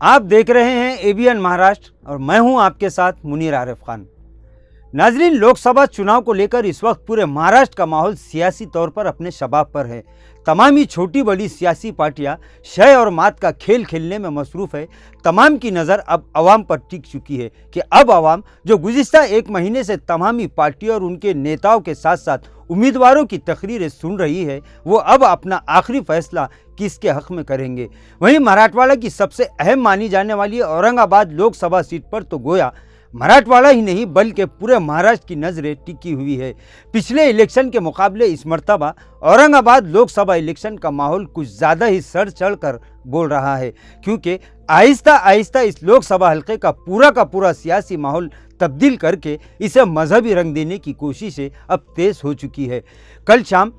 आप देख रहे हैं एबीएन महाराष्ट्र और मैं हूं आपके साथ मुनीर आरिफ खान। नाजरीन, लोकसभा चुनाव को लेकर इस वक्त पूरे महाराष्ट्र का माहौल सियासी तौर पर अपने शबाब पर है। तमाम ही छोटी बड़ी सियासी पार्टियां शय और मात का खेल खेलने में मसरूफ़ है। तमाम की नज़र अब आवाम पर टिक चुकी है कि अब आवाम जो गुज़िश्ता एक महीने से तमाम ही पार्टियों और उनके नेताओं के साथ साथ उम्मीदवारों की तकरीरें सुन रही है, वो अब अपना आखिरी फैसला किसके हक में करेंगे। वहीं मराठवाड़ा की सबसे अहम मानी जाने वाली औरंगाबाद लोकसभा सीट पर तो गोया मराठवाड़ा ही नहीं बल्कि पूरे महाराष्ट्र की नज़रें टिकी हुई है। पिछले इलेक्शन के मुकाबले इस मर्तबा औरंगाबाद लोकसभा इलेक्शन का माहौल कुछ ज़्यादा ही सर चढ़ कर बोल रहा है, क्योंकि आहिस्ता आहिस्ता इस लोकसभा हल्के का पूरा सियासी माहौल तब्दील करके इसे मजहबी रंग देने की कोशिशें अब तेज हो चुकी है। कल शाम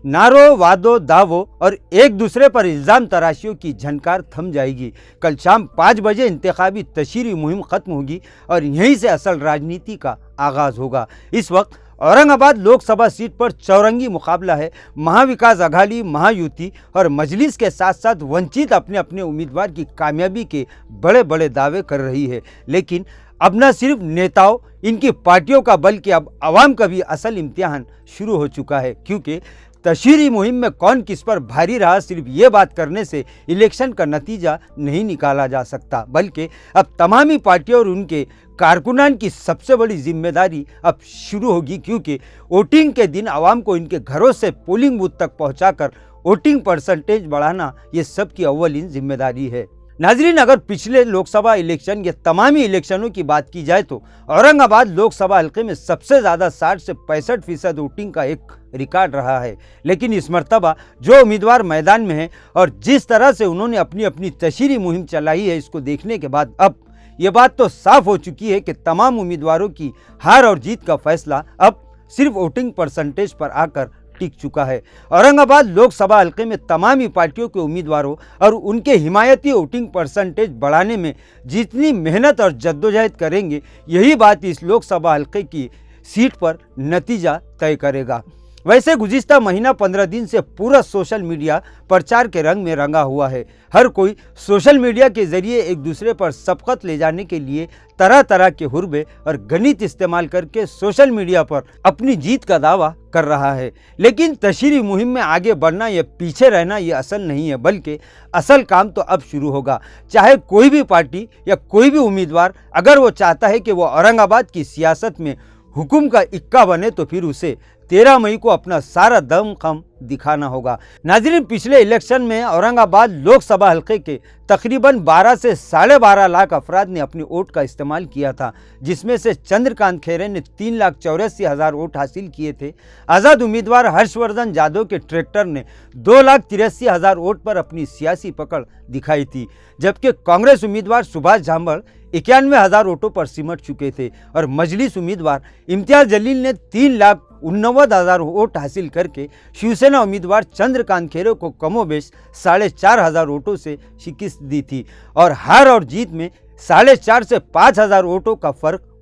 नारो वादो दावो और एक दूसरे पर इल्ज़ाम तराशियों की झनकार थम जाएगी। कल शाम 5 बजे इंतखाबी तशहीरी मुहिम ख़त्म होगी और यहीं से असल राजनीति का आगाज़ होगा। इस वक्त औरंगाबाद लोकसभा सीट पर चौरंगी मुकाबला है। महाविकास अघाड़ी, महायुति और मजलिस के साथ साथ वंचित अपने अपने उम्मीदवार की कामयाबी के बड़े बड़े दावे कर रही है। लेकिन अब न सिर्फ नेताओं, इनकी पार्टियों का बल्कि अब आवाम का भी असल इम्तिहान शुरू हो चुका है, क्योंकि तशहीरी मुहिम में कौन किस पर भारी रहा सिर्फ ये बात करने से इलेक्शन का नतीजा नहीं निकाला जा सकता, बल्कि अब तमामी पार्टियों और उनके कारकुनान की सबसे बड़ी जिम्मेदारी अब शुरू होगी, क्योंकि वोटिंग के दिन आवाम को इनके घरों से पोलिंग बूथ तक पहुंचाकर वोटिंग परसेंटेज बढ़ाना ये सबकी अव्वलीन जिम्मेदारी है। नाजरीन, अगर पिछले लोकसभा इलेक्शन या तमामी इलेक्शनों की बात की जाए तो औरंगाबाद लोकसभा हल्के में सबसे ज़्यादा 60 से 65% वोटिंग का एक रिकॉर्ड रहा है। लेकिन इस मर्तबा जो उम्मीदवार मैदान में है और जिस तरह से उन्होंने अपनी अपनी तशहीरी मुहिम चलाई है, इसको देखने के बाद अब ये बात तो साफ हो चुकी है कि तमाम उम्मीदवारों की हार और जीत का फैसला अब सिर्फ वोटिंग परसेंटेज पर आकर टिक चुका है। औरंगाबाद लोकसभा हल्के में तमामी पार्टियों के उम्मीदवारों और उनके हिमायती वोटिंग परसेंटेज बढ़ाने में जितनी मेहनत और जद्दोजहद करेंगे, यही बात इस लोकसभा हल्के की सीट पर नतीजा तय करेगा। वैसे गुज़िश्ता महीना 15 दिन से पूरा सोशल मीडिया प्रचार के रंग में रंगा हुआ है। हर कोई सोशल मीडिया के जरिए एक दूसरे पर सबकत ले जाने के लिए तरह तरह के हुर्बे और गणित इस्तेमाल करके सोशल मीडिया पर अपनी जीत का दावा कर रहा है। लेकिन तशहीरी मुहिम में आगे बढ़ना या पीछे रहना ये असल नहीं है, बल्कि असल काम तो अब शुरू होगा। चाहे कोई भी पार्टी या कोई भी उम्मीदवार अगर वो चाहता है कि वो औरंगाबाद की सियासत में हुकुम का इक्का बने, तो फिर उसे 13 मई को अपना सारा दमखम दिखाना होगा। नाज़रीन, पिछले इलेक्शन में औरंगाबाद लोकसभा हल्के के तकरीबन 12 से 12.5 लाख अफराद ने अपने वोट का इस्तेमाल किया था, जिसमें से चंद्रकांत खैरे ने 3,84,000 वोट हासिल किए थे। आज़ाद उम्मीदवार हर्षवर्धन जाधव के ट्रैक्टर ने 2,83,000 वोट पर अपनी सियासी पकड़ दिखाई थी, जबकि कांग्रेस उम्मीदवार सुभाष झांबड़ 91,000 वोटों पर सिमट चुके थे और मजलिस उम्मीदवार इम्तियाज जलील ने 3,89,000 वोट हासिल करके शिवसेना उम्मीदवार चंद्रकांत खैरे को कमोबेश 4,500 वोटों से शिकस्त दी थी। और हार और जीत में 4,500 से 5,000 वोटों का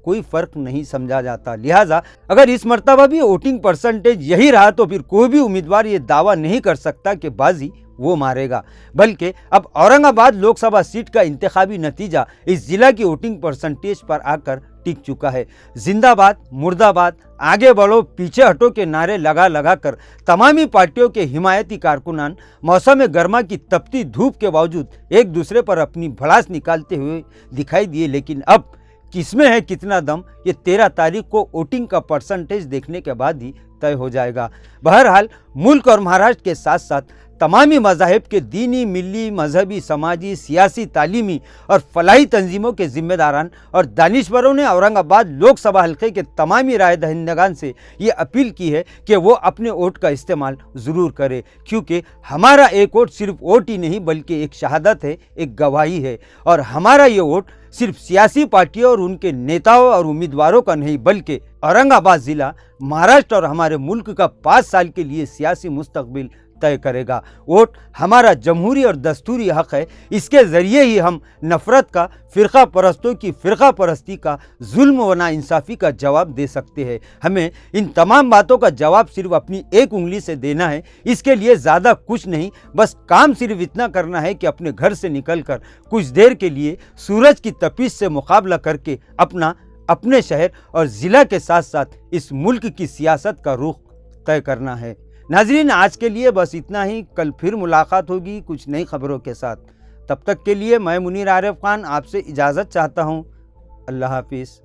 कोई फर्क नहीं समझा जाता। लिहाजा अगर इस मर्तबा भी वोटिंग परसेंटेज यही रहा तो फिर कोई भी उम्मीदवार ये दावा नहीं कर सकता कि बाजी वो मारेगा, बल्कि अब औरंगाबाद लोकसभा सीट का इंतखाबी नतीजा इस जिला की वोटिंग परसेंटेज पर आकर टिक चुका है। जिंदाबाद, मुर्दाबाद, आगे बढ़ो, पीछे हटो के नारे लगा लगा कर तमामी पार्टियों के हिमायती कारकुनान मौसम गर्मा की तपती धूप के बावजूद एक दूसरे पर अपनी भड़ास निकालते हुए दिखाई दिए। लेकिन अब किसमें है कितना दम, ये 13 तारीख को वोटिंग का परसेंटेज देखने के बाद ही तय हो जाएगा। बहरहाल मुल्क और महाराष्ट्र के साथ साथ तमामी मज़ाहिब के दीनी, मिली, मजहबी, समाजी, सियासी, तालीमी और फलाही तंजीमों के जिम्मेदारान और दानिशवरों ने औरंगाबाद लोकसभा हल्के के तमामी राय दहिंदगान से ये अपील की है कि वो अपने वोट का इस्तेमाल ज़रूर करें, क्योंकि हमारा एक वोट सिर्फ वोट ही नहीं बल्कि एक शहादत है, एक गवाही है। और हमारा ये वोट सिर्फ सियासी पार्टियों और उनके नेताओं और उम्मीदवारों का नहीं, बल्कि औरंगाबाद ज़िला, महाराष्ट्र और हमारे मुल्क का 5 साल के लिए सियासी मुस्तकबिल तय करेगा। वोट हमारा जमहूरी और दस्तूरी हक है। इसके ज़रिए ही हम नफ़रत का, फ़िरका परस्तों की फ़िरका परस्ती का, जुल्म व नाइंसाफ़ी का जवाब दे सकते हैं। हमें इन तमाम बातों का जवाब सिर्फ अपनी एक उंगली से देना है। इसके लिए ज़्यादा कुछ नहीं, बस काम सिर्फ इतना करना है कि अपने घर से निकलकर कुछ देर के लिए सूरज की तपिश से मुकाबला करके अपने शहर और ज़िला के साथ साथ इस मुल्क की सियासत का रुख तय करना है। नाज़रीन, आज के लिए बस इतना ही। कल फिर मुलाकात होगी कुछ नई खबरों के साथ। तब तक के लिए मैं मुनीर आरिफ खान आपसे इजाज़त चाहता हूँ। अल्लाह हाफिज़।